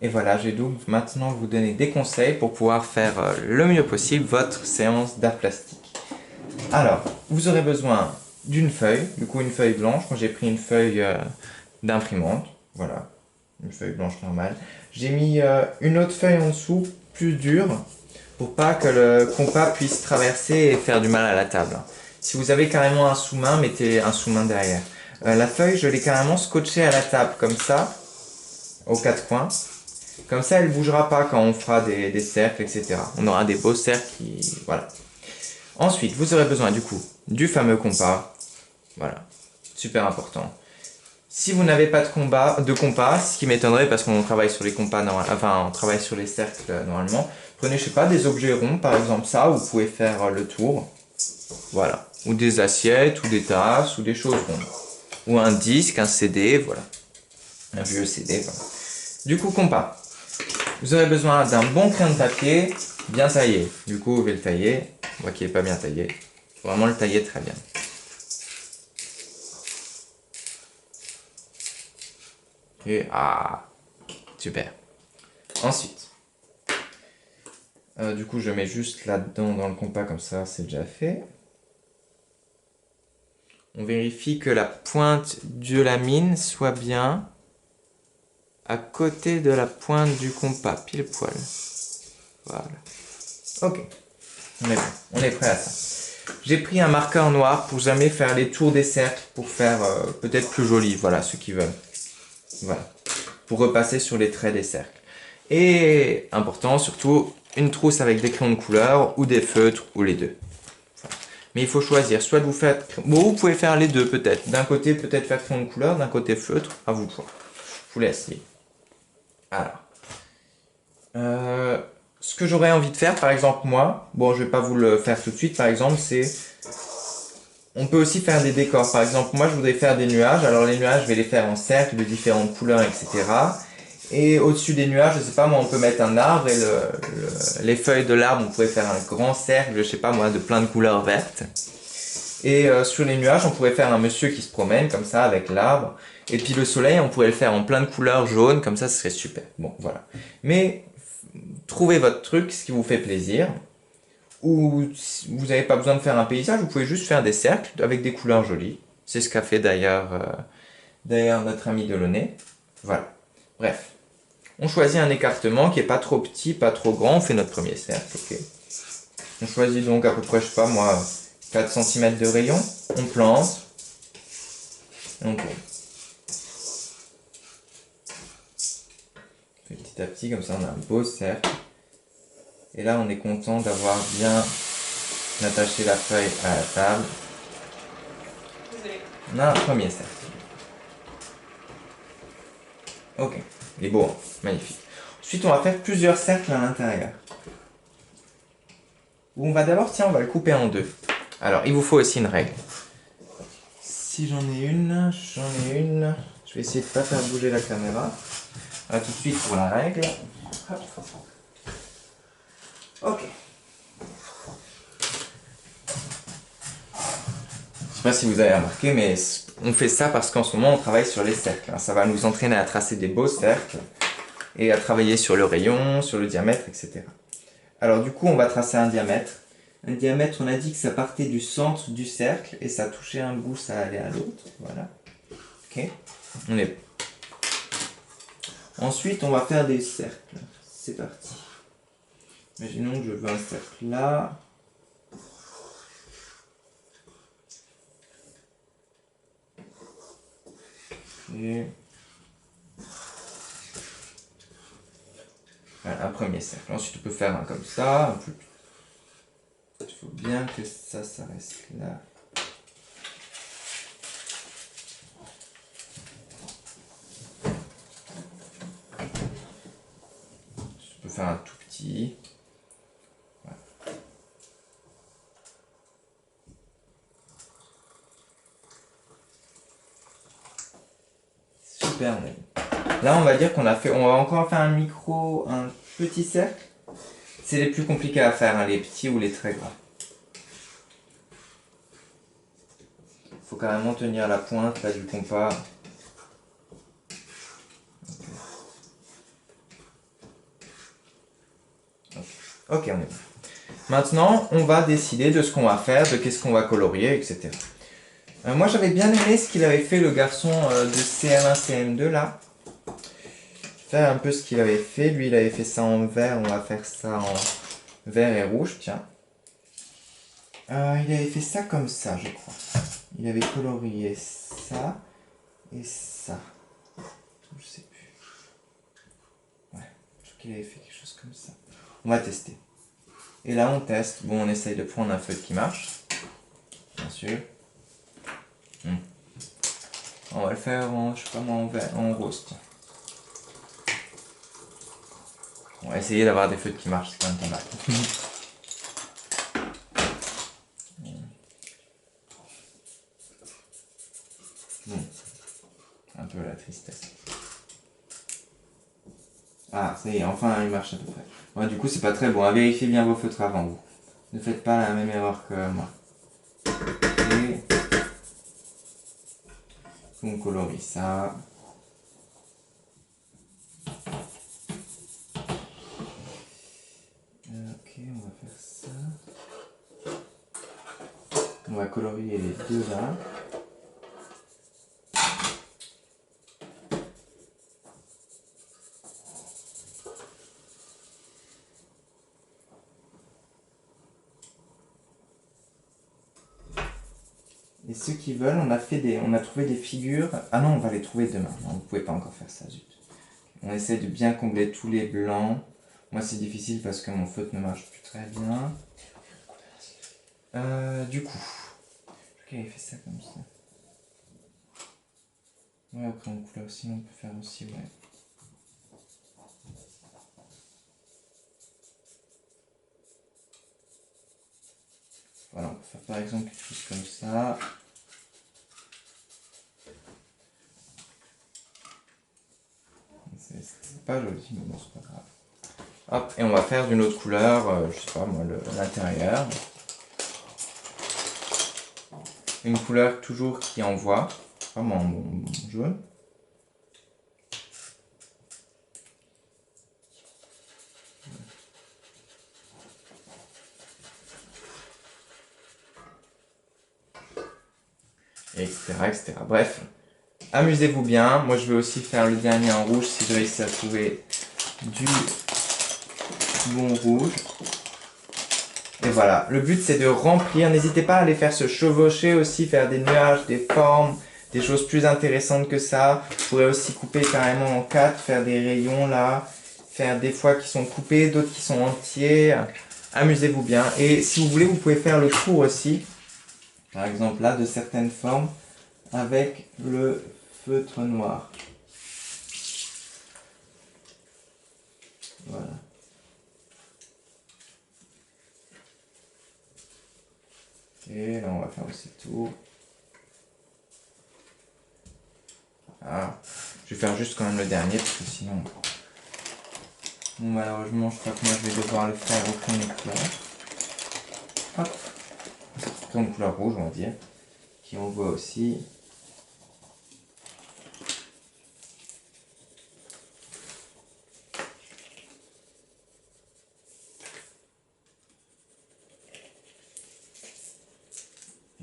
Et voilà, je vais donc maintenant vous donner des conseils pour pouvoir faire le mieux possible votre séance d'art plastique. Alors, vous aurez besoin d'une feuille, du coup une feuille blanche. Moi j'ai pris une feuille d'imprimante, voilà, une feuille blanche normale. J'ai mis une autre feuille en dessous, plus dure, pour pas que le compas puisse traverser et faire du mal à la table. Si vous avez carrément un sous-main, mettez un sous-main derrière. La feuille, je l'ai carrément scotchée à la table, comme ça, aux quatre coins. Comme ça, elle ne bougera pas quand on fera des cercles, etc. On aura des beaux cercles qui... Voilà. Ensuite, vous aurez besoin du coup du fameux compas. Voilà, super important. Si vous n'avez pas de compas, ce qui m'étonnerait parce qu'on travaille sur les compas, enfin on travaille sur les cercles normalement, prenez, je sais pas, des objets ronds, par exemple ça, vous pouvez faire le tour. Voilà. Ou des assiettes, ou des tasses, ou des choses rondes. Ou un disque, un CD, voilà. Un vieux CD, voilà. Du coup, compas. Vous aurez besoin d'un bon crayon de papier, bien taillé. Du coup, vous pouvez le tailler. Moi qui n'est pas bien taillé. Faut vraiment le tailler très bien. Et super. Ensuite, du coup, je mets juste là-dedans dans le compas comme ça, c'est déjà fait. On vérifie que la pointe de la mine soit bien à côté de la pointe du compas, pile poil. Voilà. Ok, on est prêt à ça. J'ai pris un marqueur noir pour jamais faire les tours des cercles, pour faire peut-être plus joli, voilà, ceux qui veulent. Voilà, pour repasser sur les traits des cercles. Et, important surtout, une trousse avec des crayons de couleur, ou des feutres, ou les deux. Voilà. Mais il faut choisir, soit vous faites... Bon, vous pouvez faire les deux peut-être. D'un côté, peut-être faire crayon de couleur, d'un côté feutre, à vous de voir. Je vous laisse libre. Alors. Ce que j'aurais envie de faire, par exemple, moi, bon, je vais pas vous le faire tout de suite, par exemple, c'est... On peut aussi faire des décors. Par exemple, moi, je voudrais faire des nuages. Alors, les nuages, je vais les faire en cercles de différentes couleurs, etc. Et au-dessus des nuages, je sais pas, moi, on peut mettre un arbre et les feuilles de l'arbre, on pourrait faire un grand cercle, je sais pas, moi, de plein de couleurs vertes. Et sur les nuages, on pourrait faire un monsieur qui se promène, comme ça, avec l'arbre. Et puis le soleil, on pourrait le faire en plein de couleurs jaunes, comme ça, ce serait super. Bon, voilà. Mais trouvez votre truc, ce qui vous fait plaisir. Ou si vous n'avez pas besoin de faire un paysage, vous pouvez juste faire des cercles avec des couleurs jolies. C'est ce qu'a fait d'ailleurs notre ami Delaunay. Voilà. Bref. On choisit un écartement qui est pas trop petit, pas trop grand. On fait notre premier cercle. Ok. On choisit donc à peu près, je sais pas moi, 4 cm de rayon. On plante. Et on tourne. Petit à petit, comme ça on a un beau cercle. Et là on est content d'avoir bien attaché la feuille à la table. On a un premier cercle. Ok, il est beau, hein, magnifique. Ensuite on va faire plusieurs cercles à l'intérieur. On va d'abord, tiens, on va le couper en deux. Alors il vous faut aussi une règle. Si j'en ai une, je vais essayer de ne pas faire bouger la caméra. Tout de suite pour la règle. Hop. Ok. Je sais pas si vous avez remarqué, mais on fait ça parce qu'en ce moment on travaille sur les cercles. Ça va nous entraîner à tracer des beaux cercles et à travailler sur le rayon, sur le diamètre, etc. Alors du coup on va tracer un diamètre. Un diamètre, on a dit que ça partait du centre du cercle et ça touchait un bout, ça allait à l'autre. Voilà. Ok. On est... Ensuite on va faire des cercles. C'est parti. Imaginons que je veux un cercle là. Et... Voilà, un premier cercle. Ensuite, on peut faire un comme ça, un peu. Il faut bien que ça reste là. Je peux faire un tout petit. Voilà. Super. Là, on va dire qu'on a fait. On va encore faire un petit cercle. C'est les plus compliqués à faire, hein, les petits ou les très grands. Faut carrément tenir la pointe là du compas. Ok, on est bon. Maintenant, on va décider de ce qu'on va faire, de qu'est-ce qu'on va colorier, etc. Moi, j'avais bien aimé ce qu'il avait fait, le garçon de CM1, CM2, là. Faire un peu ce qu'il avait fait. Lui, il avait fait ça en vert, on va faire ça en vert et rouge, tiens. Il avait fait ça comme ça, je crois. Il avait colorié ça et ça. Je sais plus. Ouais, je crois qu'il avait fait quelque chose comme ça. On va tester. Et là, on teste. Bon, on essaye de prendre un feutre qui marche. Bien sûr. On va le faire en, je sais pas moi, en vert, en rose. Tiens. On va essayer d'avoir des feutres qui marchent, c'est quand même pas mal. Un peu la tristesse. Ah, ça y est, enfin il marche à peu près. Ouais, du coup, c'est pas très bon. Vérifiez bien vos feutres avant vous. Ne faites pas la même erreur que moi. Et on colorie ça. Ok, on va faire ça. On va colorier les deux là. Et ceux qui veulent, on a trouvé des figures. Ah non, on va les trouver demain. Non, vous pouvez pas encore faire ça, zut. On essaie de bien combler tous les blancs. Moi, c'est difficile parce que mon feutre ne marche plus très bien. Du coup, je crois qu'il avait fait ça comme ça. Ouais, après en couleur aussi, on peut faire aussi, ouais. Voilà, on peut faire par exemple quelque chose comme ça. C'est pas joli, mais bon, c'est pas grave. Hop, et on va faire d'une autre couleur, je sais pas moi, l'intérieur. Une couleur toujours qui envoie, vraiment en jaune. Etc., etc. Bref, amusez-vous bien. Moi, je vais aussi faire le dernier en rouge si je réussis à trouver du bon rouge. Et voilà, le but c'est de remplir. N'hésitez pas à aller faire se chevaucher aussi, faire des nuages, des formes, des choses plus intéressantes que ça. Vous pourrez aussi couper carrément en 4, faire des rayons là, faire des fois qui sont coupés, d'autres qui sont entiers. Amusez-vous bien. Et si vous voulez, vous pouvez faire le tour aussi. Par exemple là, de certaines formes avec le feutre noir. Voilà. Et là, on va faire aussi le tour. Ah, je vais faire juste quand même le dernier parce que sinon... Bon, malheureusement, je crois que moi je vais devoir le faire au crayon de couleur. Hop. Crayon de couleur rouge, on va dire. Qui on voit aussi.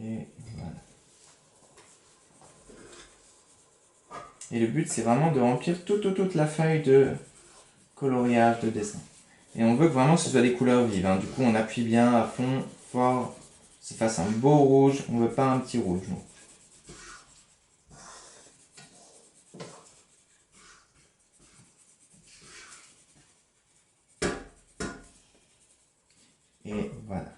Et voilà. Et le but, c'est vraiment de remplir toute la feuille de coloriage, de dessin. Et on veut que vraiment ce soit des couleurs vives. Hein. Du coup, on appuie bien à fond, fort. Ça fasse un beau rouge. On veut pas un petit rouge, non. Et voilà.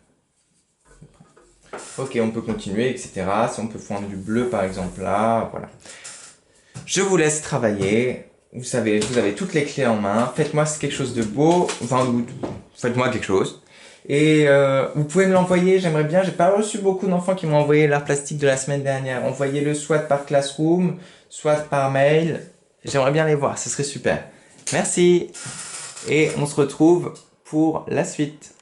Ok, on peut continuer, etc. Si on peut fondre du bleu, par exemple, là, voilà. Je vous laisse travailler. Vous savez, vous avez toutes les clés en main. Faites-moi quelque chose de beau. Enfin, faites-moi quelque chose. Et vous pouvez me l'envoyer, j'aimerais bien. J'ai pas reçu beaucoup d'enfants qui m'ont envoyé l'art plastique de la semaine dernière. Envoyez-le soit par Classroom, soit par mail. J'aimerais bien les voir, ce serait super. Merci. Et on se retrouve pour la suite.